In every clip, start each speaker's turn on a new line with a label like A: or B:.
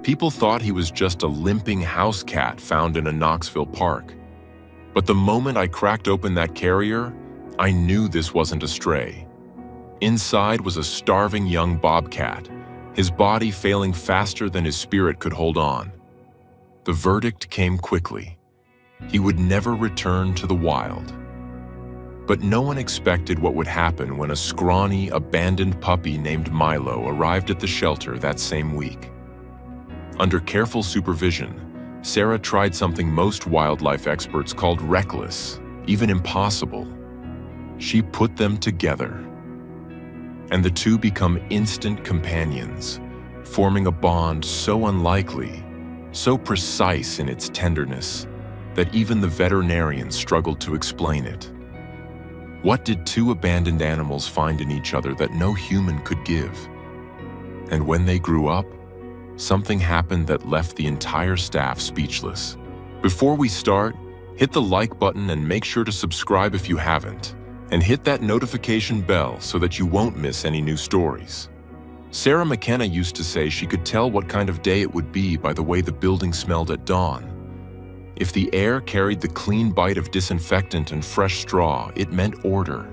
A: People thought he was just a limping house cat found in a Knoxville park. But the moment I cracked open that carrier, I knew this wasn't a stray. Inside was a starving young bobcat, his body failing faster than his spirit could hold on. The verdict came quickly. He would never return to the wild. But no one expected what would happen when a scrawny, abandoned puppy named Milo arrived at the shelter that same week. Under careful supervision, Sarah tried something most wildlife experts called reckless, even impossible. She put them together. And the two become instant companions, forming a bond so unlikely, so precise in its tenderness, that even the veterinarians struggled to explain it. What did two abandoned animals find in each other that no human could give? And when they grew up, something happened that left the entire staff speechless. Before we start, hit the like button and make sure to subscribe if you haven't, and hit that notification bell so that you won't miss any new stories. Sarah McKenna used to say she could tell what kind of day it would be by the way the building smelled at dawn. If the air carried the clean bite of disinfectant and fresh straw, it meant order.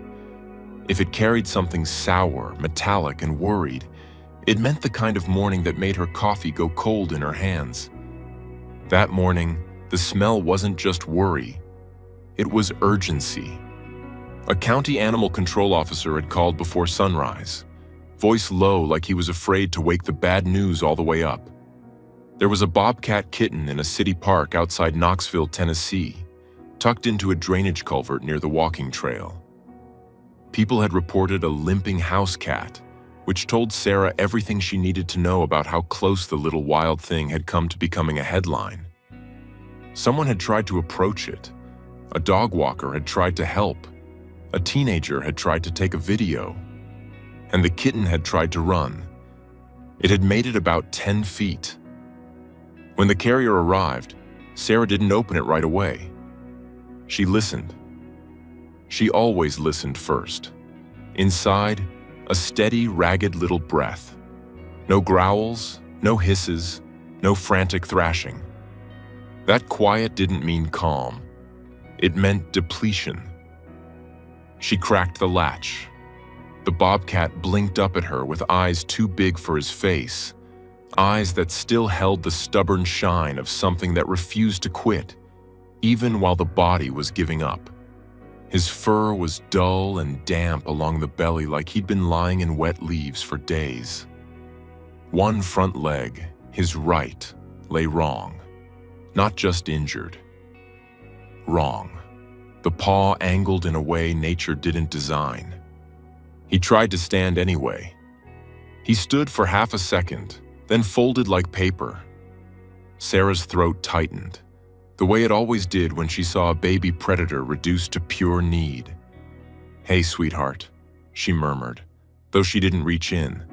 A: If it carried something sour, metallic, and worried, it meant the kind of morning that made her coffee go cold in her hands. That morning, the smell wasn't just worry. It was urgency. A county animal control officer had called before sunrise, voice low like he was afraid to wake the bad news all the way up. There was a bobcat kitten in a city park outside Knoxville, Tennessee, tucked into a drainage culvert near the walking trail. People had reported a limping house cat, which told Sarah everything she needed to know about how close the little wild thing had come to becoming a headline. Someone had tried to approach it. A dog walker had tried to help. A teenager had tried to take a video. And the kitten had tried to run. It had made it about 10 feet. When the carrier arrived, Sarah didn't open it right away. She listened. She always listened first. Inside, a steady, ragged little breath. No growls, no hisses, no frantic thrashing. That quiet didn't mean calm. It meant depletion. She cracked the latch. The bobcat blinked up at her with eyes too big for his face, eyes that still held the stubborn shine of something that refused to quit, even while the body was giving up. His fur was dull and damp along the belly like he'd been lying in wet leaves for days. One front leg, his right, lay wrong. Not just injured. Wrong. The paw angled in a way nature didn't design. He tried to stand anyway. He stood for half a second, then folded like paper. Sarah's throat tightened, the way it always did when she saw a baby predator reduced to pure need. "Hey, sweetheart," she murmured, though she didn't reach in.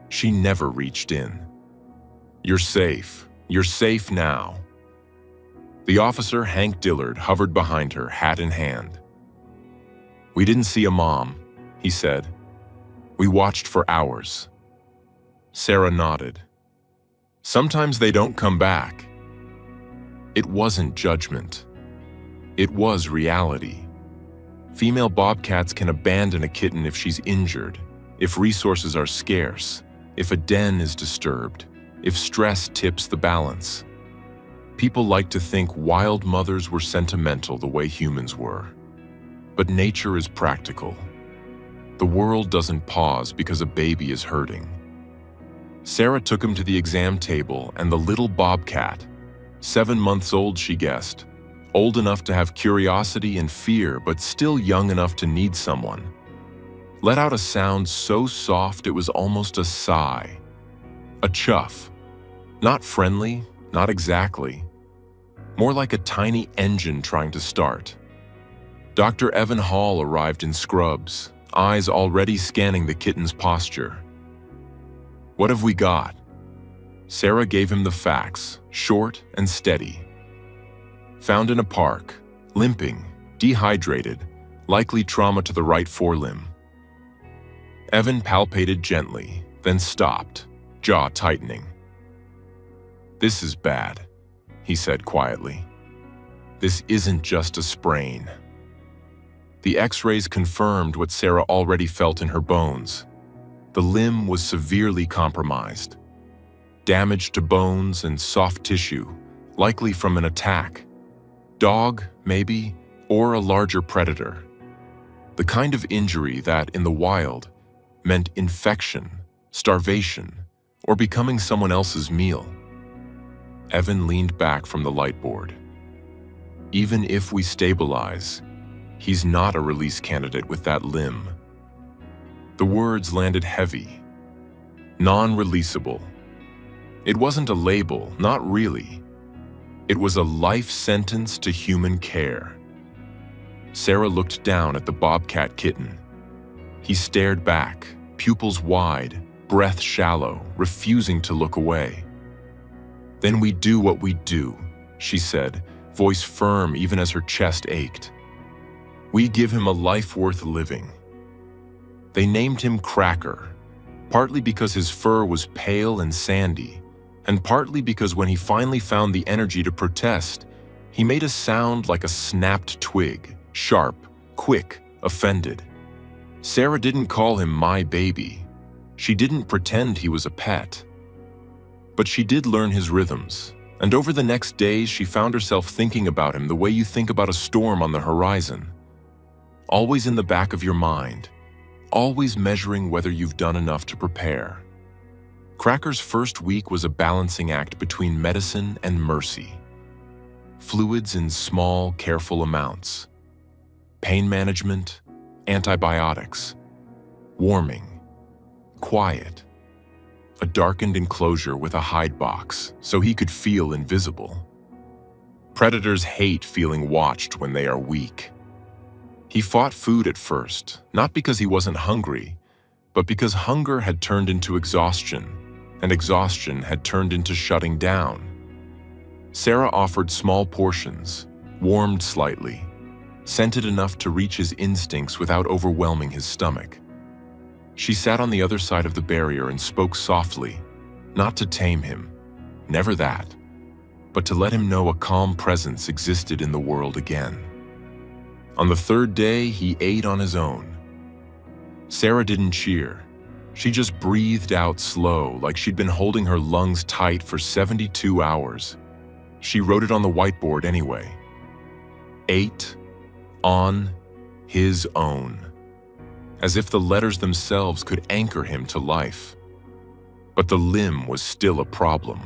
A: She never reached in. "You're safe. You're safe now." The officer, Hank Dillard, hovered behind her, hat in hand. "We didn't see a mom," he said. "We watched for hours." Sarah nodded. "Sometimes they don't come back." It wasn't judgment. It was reality. Female bobcats can abandon a kitten if she's injured, if resources are scarce, if a den is disturbed, if stress tips the balance. People like to think wild mothers were sentimental the way humans were. But nature is practical. The world doesn't pause because a baby is hurting. Sarah took him to the exam table, and the little bobcat, 7 months old, she guessed, old enough to have curiosity and fear, but still young enough to need someone, let out a sound so soft it was almost a sigh. A chuff. Not friendly, not exactly. More like a tiny engine trying to start. Dr. Evan Hall arrived in scrubs, eyes already scanning the kitten's posture. "What have we got?" Sarah gave him the facts, short and steady. "Found in a park, limping, dehydrated, likely trauma to the right forelimb." Evan palpated gently, then stopped, jaw tightening. "This is bad," he said quietly. "This isn't just a sprain." The X-rays confirmed what Sarah already felt in her bones. The limb was severely compromised. Damage to bones and soft tissue, likely from an attack. Dog, maybe, or a larger predator. The kind of injury that, in the wild, meant infection, starvation, or becoming someone else's meal. Evan leaned back from the light board. Even if we stabilize, he's not a release candidate with that limb. The words landed heavy. Non-releasable. It wasn't a label, not really. It was a life sentence to human care. Sarah looked down at the Bobcat kitten. He stared back, pupils wide, breath shallow, refusing to look away. "Then we do what we do," she said, voice firm even as her chest ached. "We give him a life worth living." They named him Cracker, partly because his fur was pale and sandy, and partly because when he finally found the energy to protest, he made a sound like a snapped twig, sharp, quick, offended. Sarah didn't call him my baby. She didn't pretend he was a pet. But she did learn his rhythms, and over the next days she found herself thinking about him the way you think about a storm on the horizon. Always in the back of your mind, always measuring whether you've done enough to prepare. Cracker's first week was a balancing act between medicine and mercy. Fluids in small, careful amounts. Pain management, antibiotics. Warming. Quiet. A darkened enclosure with a hide box so he could feel invisible. Predators hate feeling watched when they are weak. He fought food at first, not because he wasn't hungry, but because hunger had turned into exhaustion, and exhaustion had turned into shutting down. Sarah offered small portions, warmed slightly, scented enough to reach his instincts without overwhelming his stomach. She sat on the other side of the barrier and spoke softly, not to tame him, never that, but to let him know a calm presence existed in the world again. On the third day, he ate on his own. Sarah didn't cheer. She just breathed out slow, like she'd been holding her lungs tight for 72 hours. She wrote it on the whiteboard anyway. Ate on his own. As if the letters themselves could anchor him to life. But the limb was still a problem.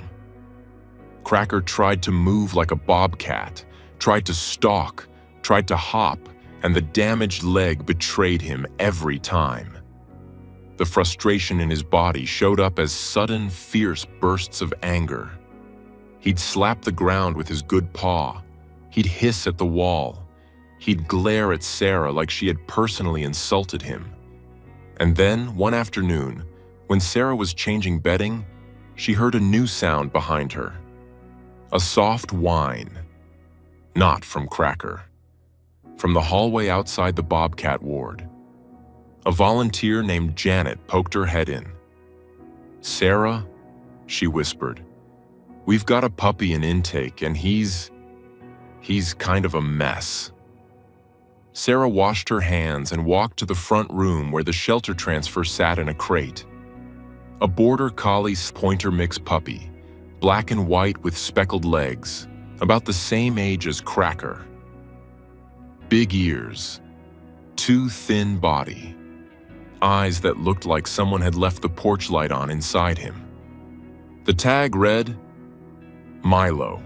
A: Cracker tried to move like a bobcat, tried to stalk, tried to hop, and the damaged leg betrayed him every time. The frustration in his body showed up as sudden, fierce bursts of anger. He'd slap the ground with his good paw. He'd hiss at the wall. He'd glare at Sarah like she had personally insulted him. And then, one afternoon, when Sarah was changing bedding, she heard a new sound behind her. A soft whine. Not from Cracker. From the hallway outside the Bobcat ward. A volunteer named Janet poked her head in. "Sarah," she whispered, "we've got a puppy in intake and he's kind of a mess." Sarah washed her hands and walked to the front room where the shelter transfer sat in a crate. A border collie pointer mix puppy, black and white with speckled legs, about the same age as Cracker. Big ears, too thin body, eyes that looked like someone had left the porch light on inside him. The tag read, Milo.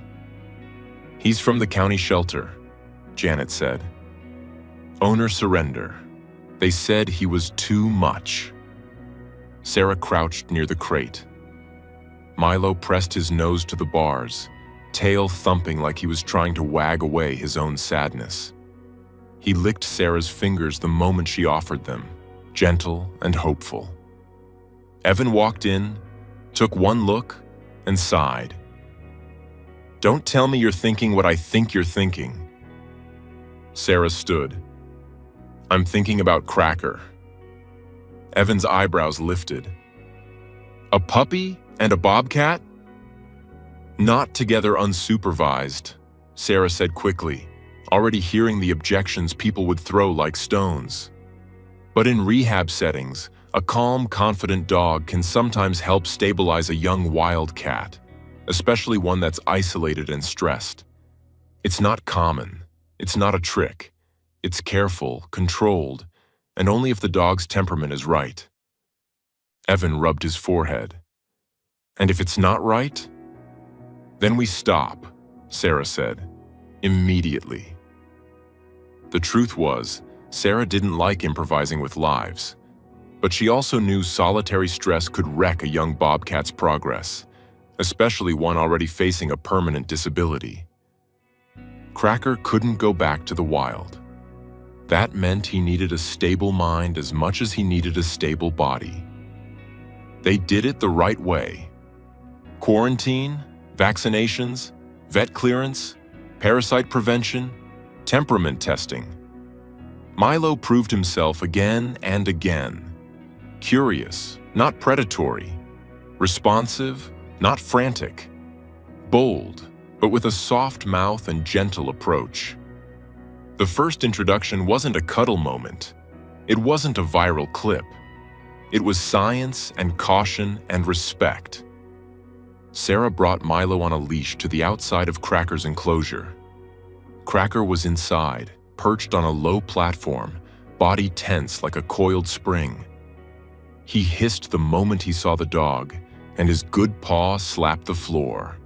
A: "He's from the county shelter," Janet said. "Owner surrender. They said he was too much." Sarah crouched near the crate. Milo pressed his nose to the bars, tail thumping like he was trying to wag away his own sadness. He licked Sarah's fingers the moment she offered them, gentle and hopeful. Evan walked in, took one look, and sighed. "Don't tell me you're thinking what I think you're thinking." Sarah stood. "I'm thinking about Cracker." Evan's eyebrows lifted. "A puppy and a bobcat?" "Not together unsupervised," Sarah said quickly, already hearing the objections people would throw like stones. But in rehab settings, a calm, confident dog can sometimes help stabilize a young wildcat, especially one that's isolated and stressed. It's not common. It's not a trick. It's careful, controlled, and only if the dog's temperament is right. Evan rubbed his forehead. "And if it's not right?" "Then we stop," Sarah said, immediately. The truth was, Sarah didn't like improvising with lives, but she also knew solitary stress could wreck a young bobcat's progress, especially one already facing a permanent disability. Cracker couldn't go back to the wild. That meant he needed a stable mind as much as he needed a stable body. They did it the right way. Quarantine, vaccinations, vet clearance, parasite prevention, temperament testing. Milo proved himself again and again. Curious, not predatory. Responsive, not frantic. Bold, but with a soft mouth and gentle approach. The first introduction wasn't a cuddle moment. It wasn't a viral clip. It was science and caution and respect. Sarah brought Milo on a leash to the outside of Cracker's enclosure. Cracker was inside, perched on a low platform, body tense like a coiled spring. He hissed the moment he saw the dog, and his good paw slapped the floor.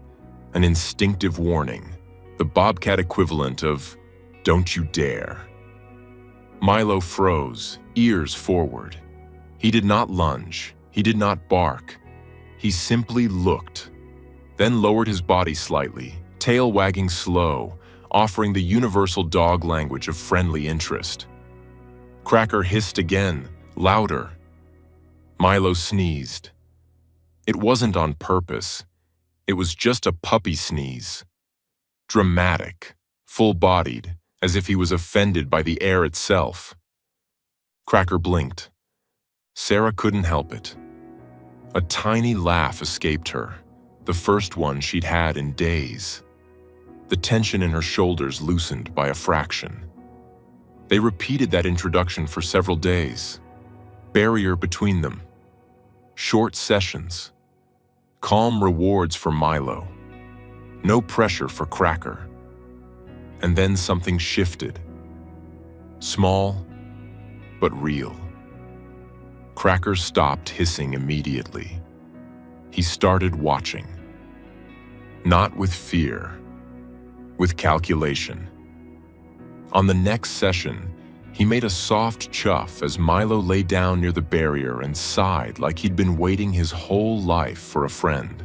A: An instinctive warning, the bobcat equivalent of, "Don't you dare." Milo froze, ears forward. He did not lunge, he did not bark. He simply looked, then lowered his body slightly, tail wagging slow, offering the universal dog language of friendly interest. Cracker hissed again, louder. Milo sneezed. It wasn't on purpose. It was just a puppy sneeze. Dramatic, full-bodied, as if he was offended by the air itself. Cracker blinked. Sarah couldn't help it. A tiny laugh escaped her, the first one she'd had in days. The tension in her shoulders loosened by a fraction. They repeated that introduction for several days. Barrier between them. Short sessions. Calm rewards for Milo. No pressure for Cracker. And then something shifted. Small, but real. Cracker stopped hissing immediately. He started watching. Not with fear, with calculation. On the next session, he made a soft chuff as Milo lay down near the barrier and sighed like he'd been waiting his whole life for a friend.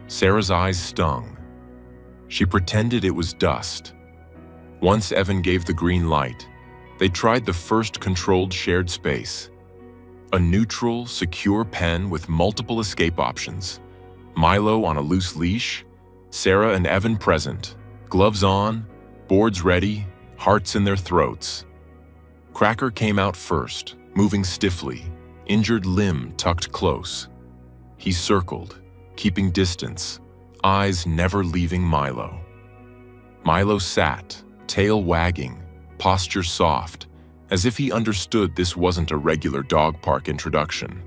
A: Sarah's eyes stung. She pretended it was dust. Once Evan gave the green light, they tried the first controlled shared space. A neutral, secure pen with multiple escape options. Milo on a loose leash, Sarah and Evan present, gloves on, boards ready, hearts in their throats. Cracker came out first, moving stiffly, injured limb tucked close. He circled, keeping distance, eyes never leaving Milo. Milo sat, tail wagging, posture soft, as if he understood this wasn't a regular dog park introduction.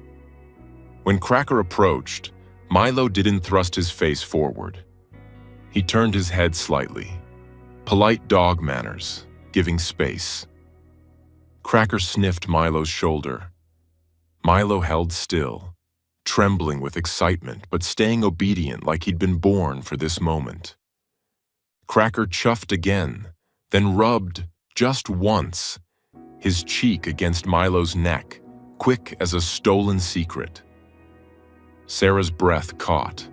A: When Cracker approached, Milo didn't thrust his face forward. He turned his head slightly. Polite dog manners, giving space. Cracker sniffed Milo's shoulder. Milo held still, trembling with excitement but staying obedient like he'd been born for this moment. Cracker chuffed again, then rubbed, just once, his cheek against Milo's neck, quick as a stolen secret. Sarah's breath caught.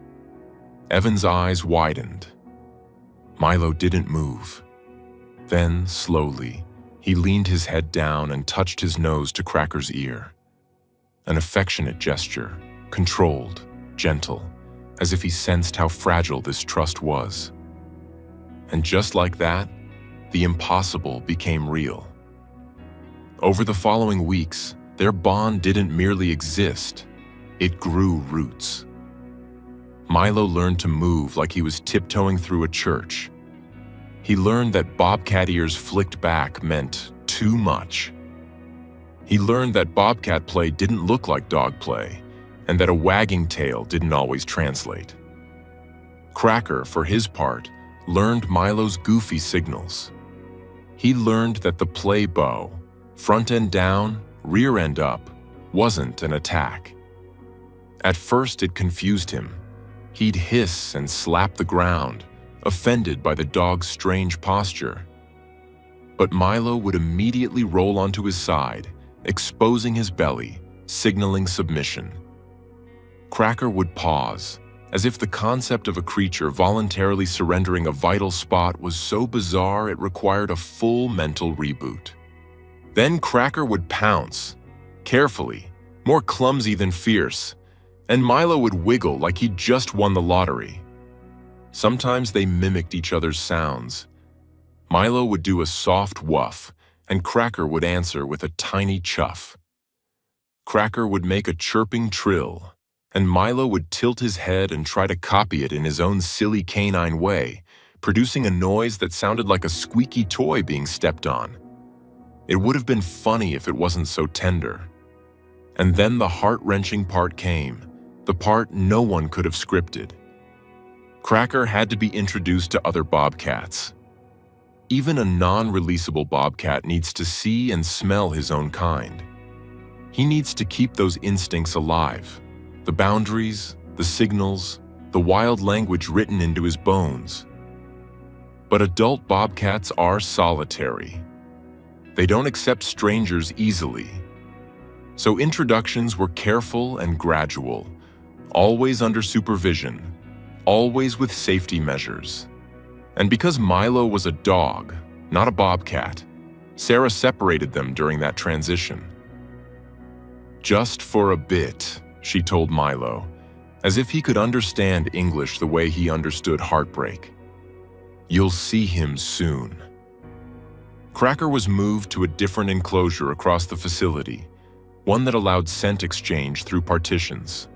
A: Evan's eyes widened. Milo didn't move. Then, slowly, he leaned his head down and touched his nose to Cracker's ear. An affectionate gesture, controlled, gentle, as if he sensed how fragile this trust was. And just like that, the impossible became real. Over the following weeks, their bond didn't merely exist, it grew roots. Milo learned to move like he was tiptoeing through a church. He learned that bobcat ears flicked back meant too much. He learned that bobcat play didn't look like dog play, and that a wagging tail didn't always translate. Cracker, for his part, learned Milo's goofy signals. He learned that the play bow, front end down, rear end up, wasn't an attack. At first it confused him. He'd hiss and slap the ground, offended by the dog's strange posture. But Milo would immediately roll onto his side, exposing his belly, signaling submission. Cracker would pause, as if the concept of a creature voluntarily surrendering a vital spot was so bizarre it required a full mental reboot. Then Cracker would pounce, carefully, more clumsy than fierce, and Milo would wiggle like he'd just won the lottery. Sometimes they mimicked each other's sounds. Milo would do a soft woof, and Cracker would answer with a tiny chuff. Cracker would make a chirping trill, and Milo would tilt his head and try to copy it in his own silly canine way, producing a noise that sounded like a squeaky toy being stepped on. It would have been funny if it wasn't so tender. And then the heart-wrenching part came, the part no one could have scripted. Cracker had to be introduced to other bobcats. Even a non-releasable bobcat needs to see and smell his own kind. He needs to keep those instincts alive, the boundaries, the signals, the wild language written into his bones. But adult bobcats are solitary. They don't accept strangers easily. So introductions were careful and gradual, always under supervision, always with safety measures. And because Milo was a dog, not a bobcat, Sarah separated them during that transition. Just for a bit, she told Milo, as if he could understand English the way he understood heartbreak. You'll see him soon. Cracker was moved to a different enclosure across the facility, one that allowed scent exchange through partitions.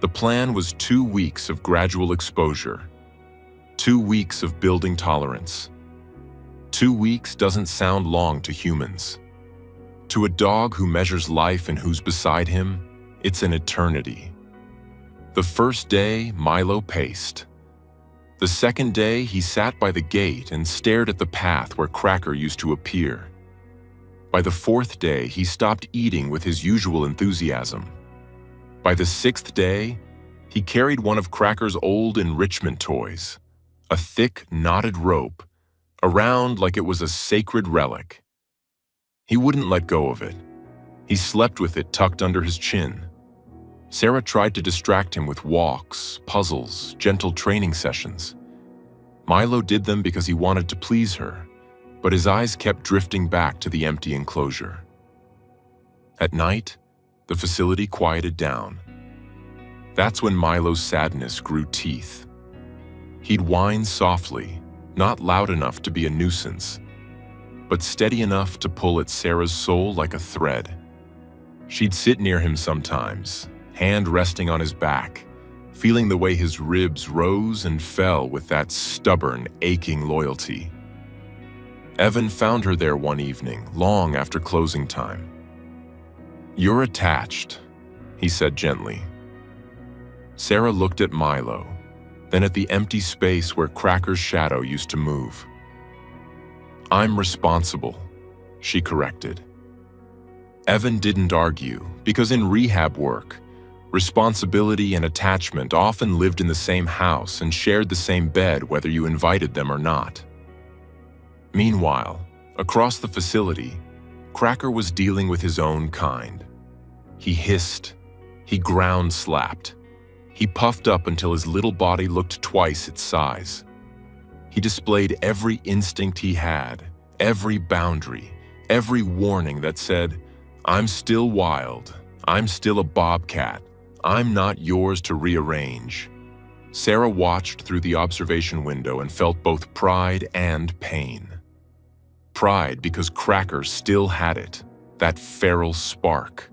A: The plan was 2 weeks of gradual exposure, 2 weeks of building tolerance. 2 weeks doesn't sound long to humans. To a dog who measures life and who's beside him, it's an eternity. The first day, Milo paced. The second day, he sat by the gate and stared at the path where Cracker used to appear. By the fourth day, he stopped eating with his usual enthusiasm. By the sixth day, he carried one of Cracker's old enrichment toys, a thick, knotted rope, around like it was a sacred relic. He wouldn't let go of it. He slept with it tucked under his chin. Sarah tried to distract him with walks, puzzles, gentle training sessions. Milo did them because he wanted to please her, but his eyes kept drifting back to the empty enclosure. At night, the facility quieted down. That's when Milo's sadness grew teeth. He'd whine softly, not loud enough to be a nuisance, but steady enough to pull at Sarah's soul like a thread. She'd sit near him sometimes, hand resting on his back, feeling the way his ribs rose and fell with that stubborn, aching loyalty. Evan found her there one evening, long after closing time. "You're attached," he said gently. Sarah looked at Milo, then at the empty space where Cracker's shadow used to move. "I'm responsible," she corrected. Evan didn't argue, because in rehab work, responsibility and attachment often lived in the same house and shared the same bed whether you invited them or not. Meanwhile, across the facility, Cracker was dealing with his own kind. He hissed, he ground-slapped, he puffed up until his little body looked twice its size. He displayed every instinct he had, every boundary, every warning that said, "I'm still wild, I'm still a bobcat, I'm not yours to rearrange." Sarah watched through the observation window and felt both pride and pain. Pride because Cracker still had it, that feral spark.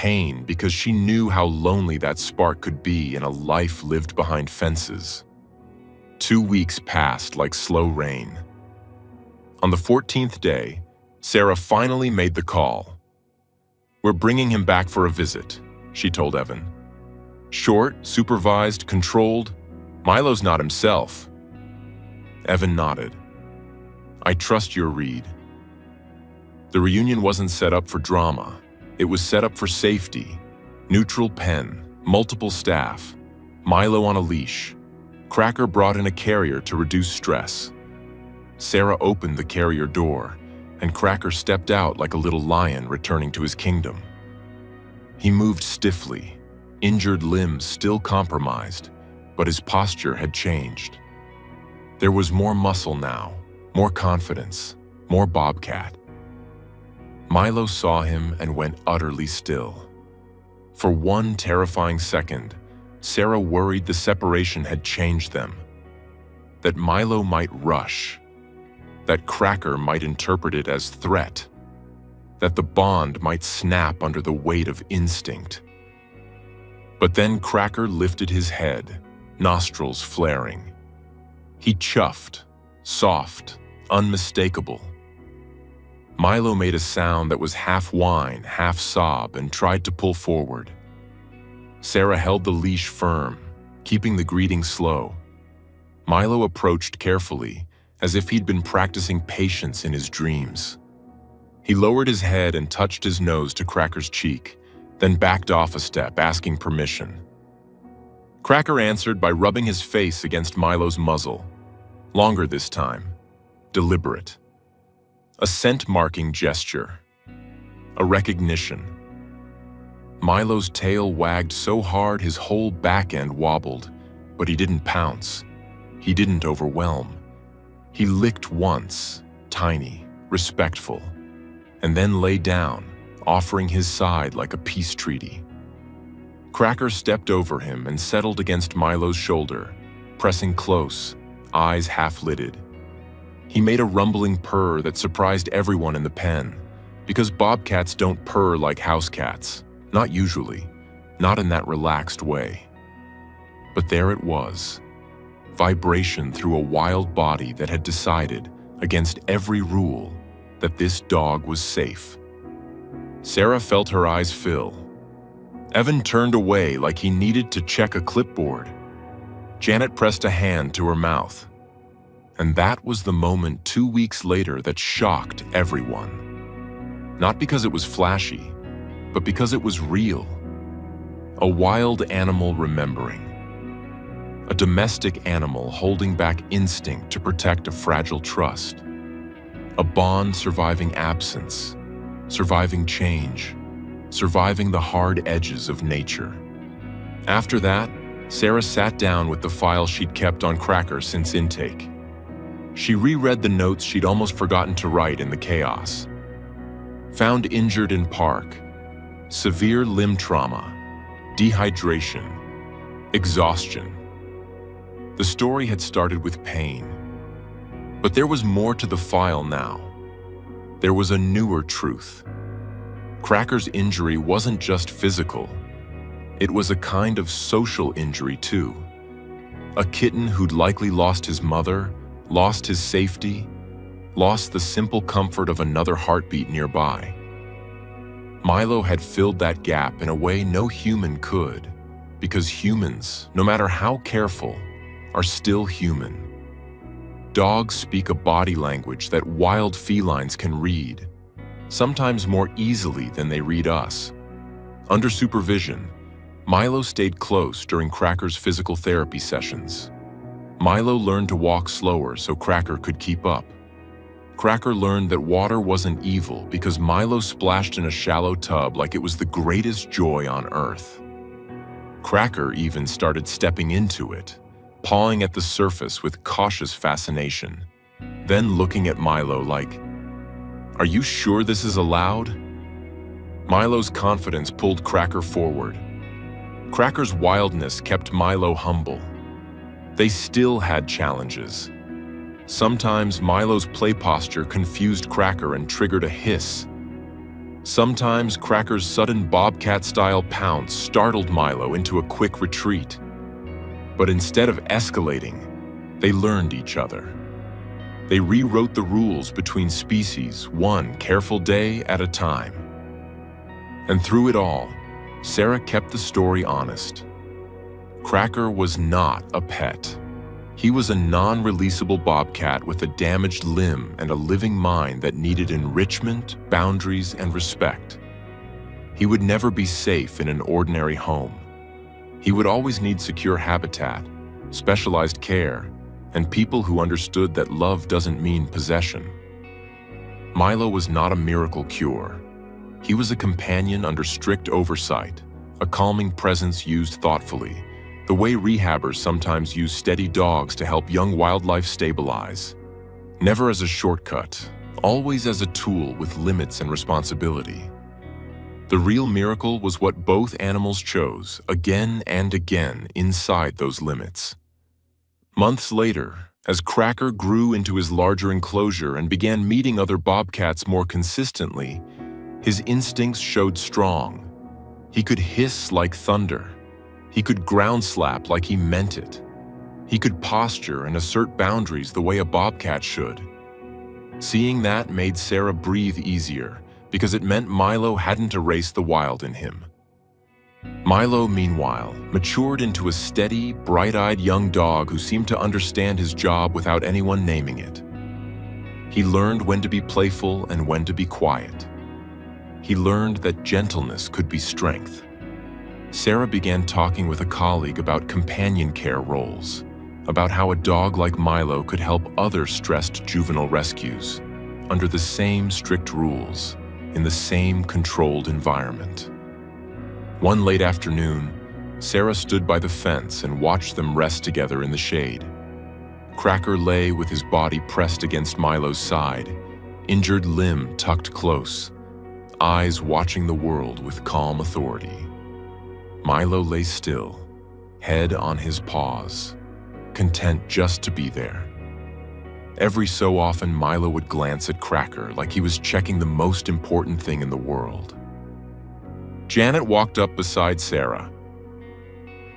A: pain because she knew how lonely that spark could be in a life lived behind fences. 2 weeks passed like slow rain. On the 14th day, Sarah finally made the call. "We're bringing him back for a visit," she told Evan. "Short, supervised, controlled. Milo's not himself." Evan nodded. "I trust your read." The reunion wasn't set up for drama. It was set up for safety. Neutral pen, multiple staff, Milo on a leash. Cracker brought in a carrier to reduce stress. Sarah opened the carrier door, and Cracker stepped out like a little lion returning to his kingdom. He moved stiffly, injured limbs still compromised, but his posture had changed. There was more muscle now, more confidence, more Bobcat. Milo saw him and went utterly still. For one terrifying second, Sarah worried the separation had changed them. That Milo might rush. That Cracker might interpret it as threat. That the bond might snap under the weight of instinct. But then Cracker lifted his head, nostrils flaring. He chuffed, soft, unmistakable. Milo made a sound that was half whine, half sob, and tried to pull forward. Sarah held the leash firm, keeping the greeting slow. Milo approached carefully, as if he'd been practicing patience in his dreams. He lowered his head and touched his nose to Cracker's cheek, then backed off a step, asking permission. Cracker answered by rubbing his face against Milo's muzzle. Longer this time. Deliberate. A scent-marking gesture. A recognition. Milo's tail wagged so hard his whole back end wobbled, but he didn't pounce. He didn't overwhelm. He licked once, tiny, respectful, and then lay down, offering his side like a peace treaty. Cracker stepped over him and settled against Milo's shoulder, pressing close, eyes half-lidded. He made a rumbling purr that surprised everyone in the pen, because bobcats don't purr like house cats, not usually, not in that relaxed way. But there it was, vibration through a wild body that had decided, against every rule, that this dog was safe. Sarah felt her eyes fill. Evan turned away like he needed to check a clipboard. Janet pressed a hand to her mouth. And that was the moment 2 weeks later that shocked everyone. Not because it was flashy, but because it was real. A wild animal remembering. A domestic animal holding back instinct to protect a fragile trust. A bond surviving absence, surviving change, surviving the hard edges of nature. After that, Sarah sat down with the file she'd kept on Cracker since intake. She reread the notes she'd almost forgotten to write in the chaos. Found injured in park. Severe limb trauma. Dehydration. Exhaustion. The story had started with pain. But there was more to the file now. There was a newer truth. Cracker's injury wasn't just physical. It was a kind of social injury too. A kitten who'd likely lost his mother, lost his safety, lost the simple comfort of another heartbeat nearby. Milo had filled that gap in a way no human could, because humans, no matter how careful, are still human. Dogs speak a body language that wild felines can read, sometimes more easily than they read us. Under supervision, Milo stayed close during Cracker's physical therapy sessions. Milo learned to walk slower so Cracker could keep up. Cracker learned that water wasn't evil because Milo splashed in a shallow tub like it was the greatest joy on earth. Cracker even started stepping into it, pawing at the surface with cautious fascination, then looking at Milo like, "Are you sure this is allowed?" Milo's confidence pulled Cracker forward. Cracker's wildness kept Milo humble. They still had challenges. Sometimes Milo's play posture confused Cracker and triggered a hiss. Sometimes Cracker's sudden Bobcat-style pounce startled Milo into a quick retreat. But instead of escalating, they learned each other. They rewrote the rules between species, one careful day at a time. And through it all, Sarah kept the story honest. Cracker was not a pet. He was a non-releasable bobcat with a damaged limb and a living mind that needed enrichment, boundaries, and respect. He would never be safe in an ordinary home. He would always need secure habitat, specialized care, and people who understood that love doesn't mean possession. Milo was not a miracle cure. He was a companion under strict oversight, a calming presence used thoughtfully, the way rehabbers sometimes use steady dogs to help young wildlife stabilize. Never as a shortcut, always as a tool with limits and responsibility. The real miracle was what both animals chose, again and again, inside those limits. Months later, as Cracker grew into his larger enclosure and began meeting other bobcats more consistently, his instincts showed strong. He could hiss like thunder. He could ground slap like he meant it. He could posture and assert boundaries the way a bobcat should. Seeing that made Sarah breathe easier because it meant Milo hadn't erased the wild in him. Milo, meanwhile, matured into a steady, bright-eyed young dog who seemed to understand his job without anyone naming it. He learned when to be playful and when to be quiet. He learned that gentleness could be strength. Sarah began talking with a colleague about companion care roles, about how a dog like Milo could help other stressed juvenile rescues, under the same strict rules, in the same controlled environment. One late afternoon, Sarah stood by the fence and watched them rest together in the shade. Cracker lay with his body pressed against Milo's side, injured limb tucked close, eyes watching the world with calm authority. Milo lay still, head on his paws, content just to be there. Every so often, Milo would glance at Cracker like he was checking the most important thing in the world. Janet walked up beside Sarah.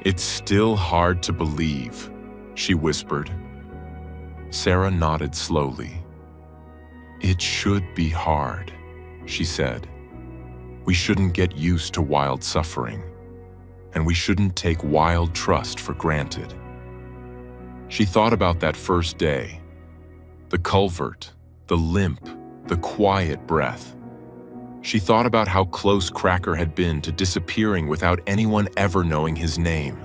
A: "It's still hard to believe," she whispered. Sarah nodded slowly. "It should be hard," she said. "We shouldn't get used to wild suffering, and we shouldn't take wild trust for granted." She thought about that first day, the culvert, the limp, the quiet breath. She thought about how close Cracker had been to disappearing without anyone ever knowing his name.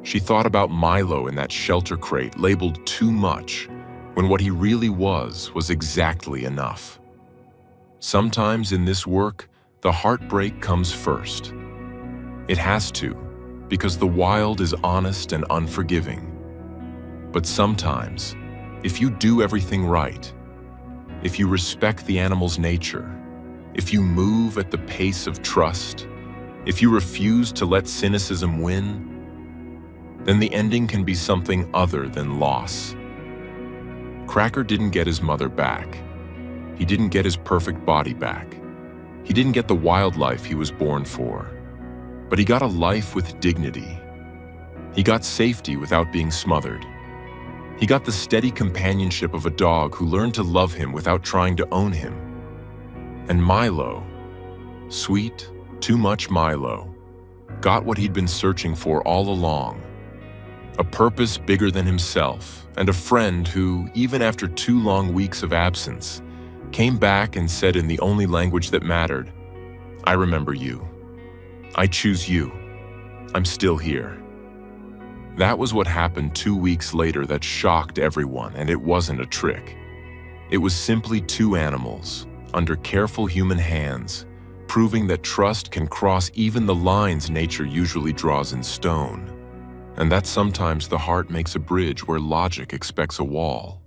A: She thought about Milo in that shelter crate labeled too much, when what he really was exactly enough. Sometimes in this work, the heartbreak comes first. It has to, because the wild is honest and unforgiving. But sometimes, if you do everything right, if you respect the animal's nature, if you move at the pace of trust, if you refuse to let cynicism win, then the ending can be something other than loss. Cracker didn't get his mother back. He didn't get his perfect body back. He didn't get the wildlife he was born for. But he got a life with dignity. He got safety without being smothered. He got the steady companionship of a dog who learned to love him without trying to own him. And Milo, sweet, too much Milo, got what he'd been searching for all along. A purpose bigger than himself, and a friend who, even after 2 long weeks of absence, came back and said in the only language that mattered, "I remember you. I choose you. I'm still here." That was what happened 2 weeks later that shocked everyone, and it wasn't a trick. It was simply 2 animals, under careful human hands, proving that trust can cross even the lines nature usually draws in stone, and that sometimes the heart makes a bridge where logic expects a wall.